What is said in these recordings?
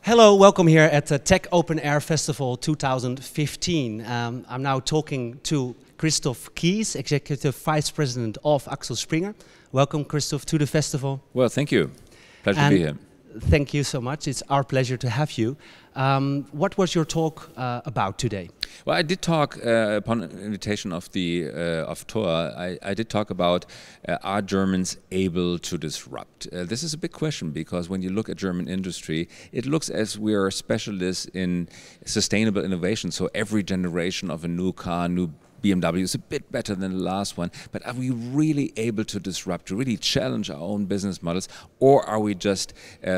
Hello, welcome here at the Tech Open Air Festival 2015. I'm now talking to Christoph Keese, Executive Vice President of Axel Springer. Welcome, Christoph, to the festival. Well, thank you. Pleasure to be here. Thank you so much. It's our pleasure to have you. What was your talk about today? Well, I did talk upon invitation of the of Thor. I did talk about are Germans able to disrupt? This is a big question because when you look at German industry, it looks as we are specialists in sustainable innovation. So every generation of a new car, new BMW is a bit better than the last one, but are we really able to disrupt, to really challenge our own business models, or are we just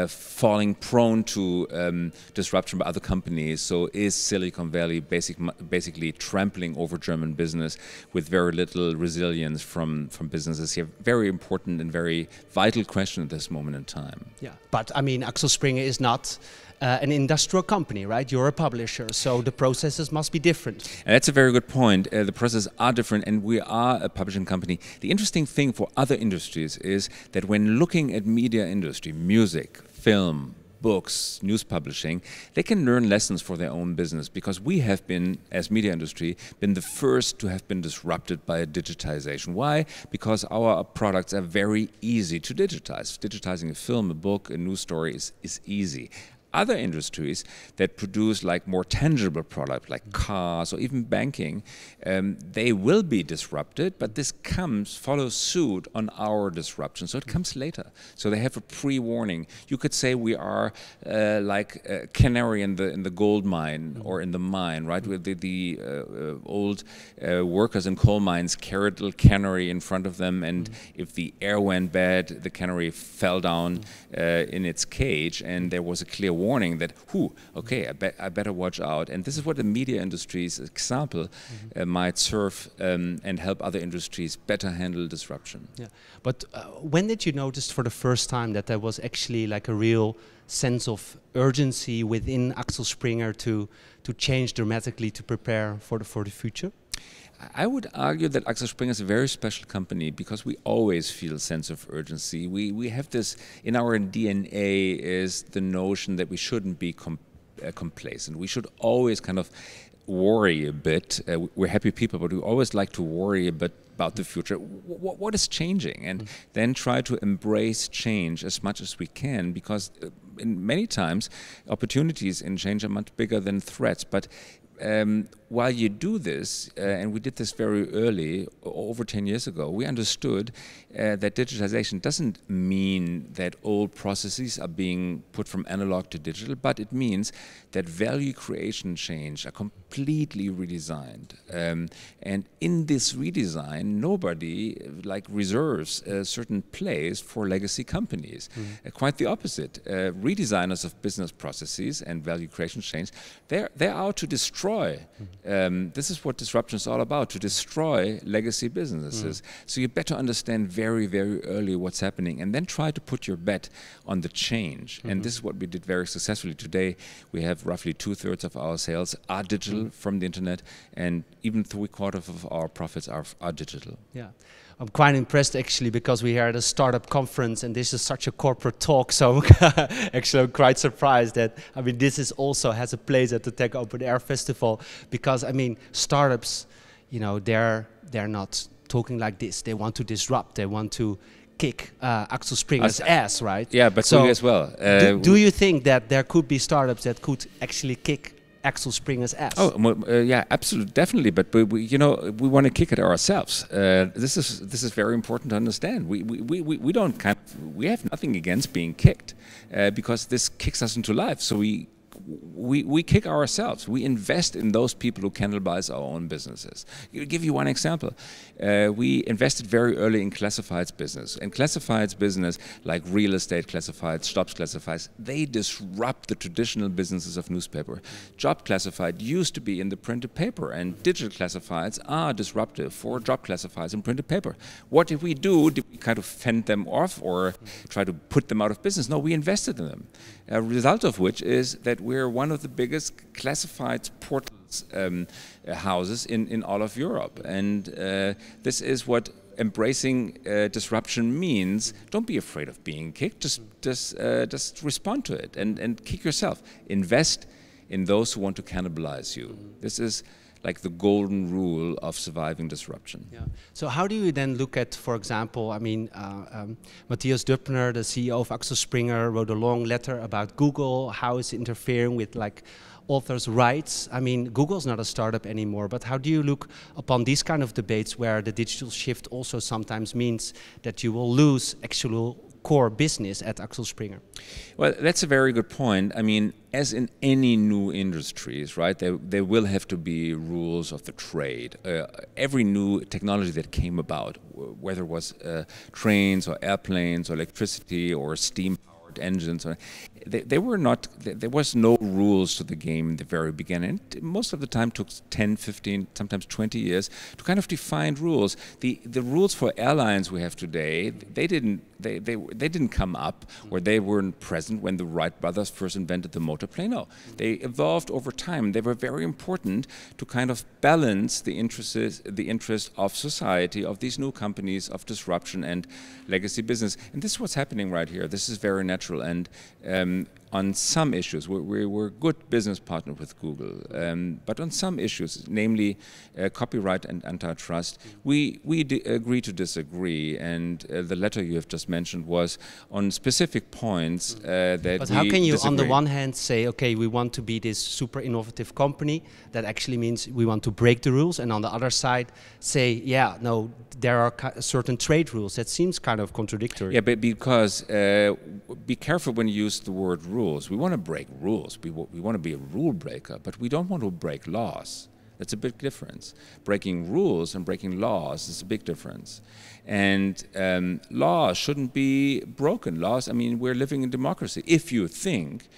falling prone to disruption by other companies? So is Silicon Valley basically trampling over German business with very little resilience from businesses here? Very important and very vital question at this moment in time. Yeah, but I mean, Axel Springer is not an industrial company, right? You're a publisher, so the processes must be different. And that's a very good point. The processes are different, and we are a publishing company. The interesting thing for other industries is that when looking at media industry, music, film, books, news publishing, they can learn lessons for their own business because we have been, as media industry, been the first to have been disrupted by digitization. Why? Because our products are very easy to digitize. Digitizing a film, a book, a news story is easy. Other industries that produce like more tangible products like cars or even banking, they will be disrupted, but this follows suit on our disruption. So it comes later. So they have a pre-warning. You could say we are like a canary in the gold mine or in the mine, right? With the old workers in coal mines carried a little canary in front of them, and if the air went bad, the canary fell down in its cage, and there was a clear warning that, okay, I better watch out. And this is what the media industry's example might serve and help other industries better handle disruption. Yeah, but when did you notice for the first time that there was actually like a real sense of urgency within Axel Springer to change dramatically to prepare for the future? I would argue that Axel Springer is a very special company because we always feel a sense of urgency. We have this in our DNA is the notion that we shouldn't be complacent. We should always kind of worry a bit. We're happy people, but we always like to worry a bit about the future. What is changing? And then try to embrace change as much as we can, because in many times opportunities in change are much bigger than threats. But while you do this, and we did this very early, over 10 years ago, we understood that digitization doesn't mean that old processes are being put from analog to digital, but it means that value creation change are completely redesigned. And in this redesign, nobody reserves a certain place for legacy companies. Quite the opposite. Redesigners of business processes and value creation change, they're out to destroy. This is what disruption is all about, to destroy legacy businesses. So you better understand very, very early what's happening and then try to put your bet on the change. And this is what we did very successfully. Today we have roughly 2/3 of our sales are digital from the internet, and even 3/4 of our profits are digital. Yeah. I'm quite impressed actually, because we are at a startup conference and this is such a corporate talk, so actually I'm quite surprised that, I mean, this is also has a place at the Tech Open Air Festival, because I mean, startups, you know, they're not talking like this. They want to disrupt, they want to kick Axel Springer's ass, right? Yeah, but so we as well. Do you think that there could be startups that could actually kick Axel Springer's ass? Oh, yeah, absolutely, definitely. But we, you know, we want to kick it ourselves. This is very important to understand. We don't we have nothing against being kicked, because this kicks us into life. So we kick ourselves. We invest in those people who cannibalize our own businesses. I'll give you one example. We invested very early in classifieds business. And classifieds business, like real estate classifieds, jobs classifieds, they disrupt the traditional businesses of newspaper. Job classified used to be in the printed paper, and digital classifieds are disruptive for job classifieds in printed paper. What did we do? Did we kind of fend them off or try to put them out of business? No, we invested in them. A result of which is that we're one of the biggest classifieds portals houses in all of Europe, and this is what embracing disruption means don't be afraid of being kicked. Just respond to it and kick yourself. Invest in those who want to cannibalize you. This is like the golden rule of surviving disruption. Yeah. So how do you then look at, for example, I mean, Matthias Döppner, the CEO of Axel Springer, wrote a long letter about Google, how it's interfering with like authors' rights. I mean, Google's not a startup anymore, but how do you look upon these kind of debates where the digital shift also sometimes means that you will lose actual core business at Axel Springer? Well, that's a very good point. I mean, as in any new industries, right, there will have to be rules of the trade. Every new technology that came about, whether it was trains or airplanes or electricity or steam-powered engines, there was no rules to the game in the very beginning. Most of the time took 10, 15, sometimes 20 years to kind of define rules. The rules for airlines we have today, they didn't come up, or they weren't present when the Wright brothers first invented the motor plane. No, they evolved over time. They were very important to kind of balance the interest of society, of these new companies, of disruption and legacy business. And this is what's happening right here. This is very natural. And on some issues, we're good business partner with Google, but on some issues, namely copyright and antitrust, we agree to disagree. And the letter you have just mentioned was on specific points that But how can you, on the one hand, say, okay, we want to be this super innovative company, that actually means we want to break the rules, and on the other side, say, yeah, no, there are certain trade rules. That seems kind of contradictory. Yeah, but because be careful when you use the word rules. We want to break rules. We want to be a rule breaker, but we don't want to break laws. That's a big difference. Breaking rules and breaking laws is a big difference. And laws shouldn't be broken. Laws, I mean, we're living in democracy. If you think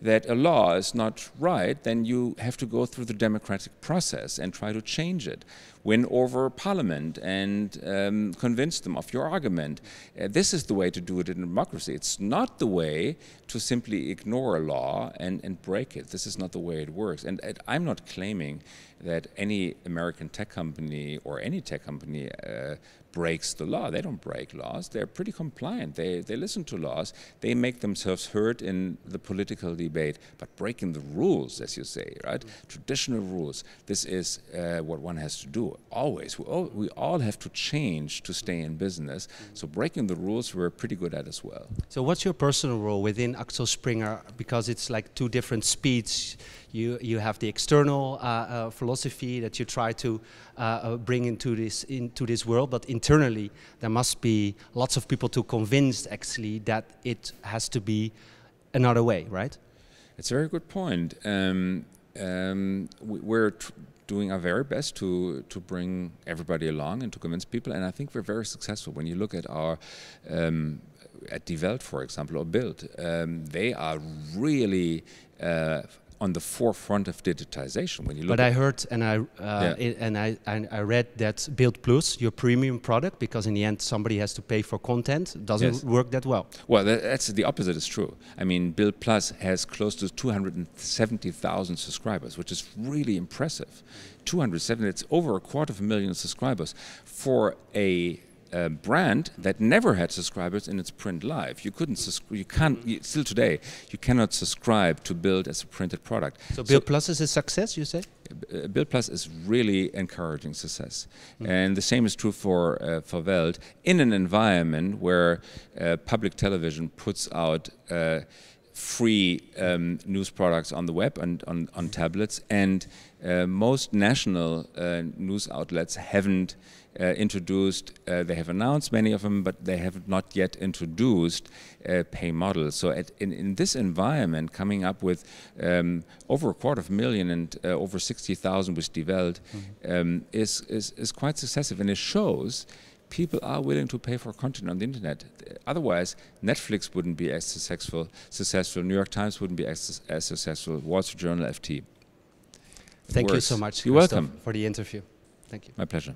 that a law is not right, then you have to go through the democratic process and try to change it. Win over parliament and convince them of your argument. This is the way to do it in democracy. It's not the way to simply ignore a law and break it. This is not the way it works. And I'm not claiming that any American tech company or any tech company breaks the law. They don't break laws. They're pretty compliant. They listen to laws. They make themselves heard in the political debate. But breaking the rules, as you say, right? Traditional rules, this is what one has to do. Always. We all have to change to stay in business. So breaking the rules, we're pretty good at as well. So what's your personal role within Axel Springer? Because it's like two different speeds. You have the external philosophy that you try to bring into this world, but internally there must be lots of people to convince actually that it has to be another way, right? It's a very good point. We're doing our very best to bring everybody along and to convince people, and I think we're very successful. When you look at our at Die Welt, for example, or Bild, they are really on the forefront of digitization. When you look, but I heard and I read that Bild Plus, your premium product, because in the end somebody has to pay for content, doesn't work that well. Well, that's the opposite is true. I mean, Bild Plus has close to 270,000 subscribers, which is really impressive. 270, it's over 250,000 subscribers for a brand that never had subscribers in its print life. Still today, you cannot subscribe to Bild as a printed product. So Bild Plus is a success, you say? Bild Plus is really encouraging success. And the same is true for Welt, in an environment where public television puts out free news products on the web and on tablets, and most national news outlets haven't introduced, they have announced many of them, but they have not yet introduced pay models. So in this environment, coming up with over 250,000 and over 60,000 with Die Welt is quite successive, and it shows people are willing to pay for content on the internet. Otherwise, Netflix wouldn't be as successful, New York Times wouldn't be as successful, Wall Street Journal, FT. Thank you so much, You're Christoph, welcome for the interview. Thank you. My pleasure.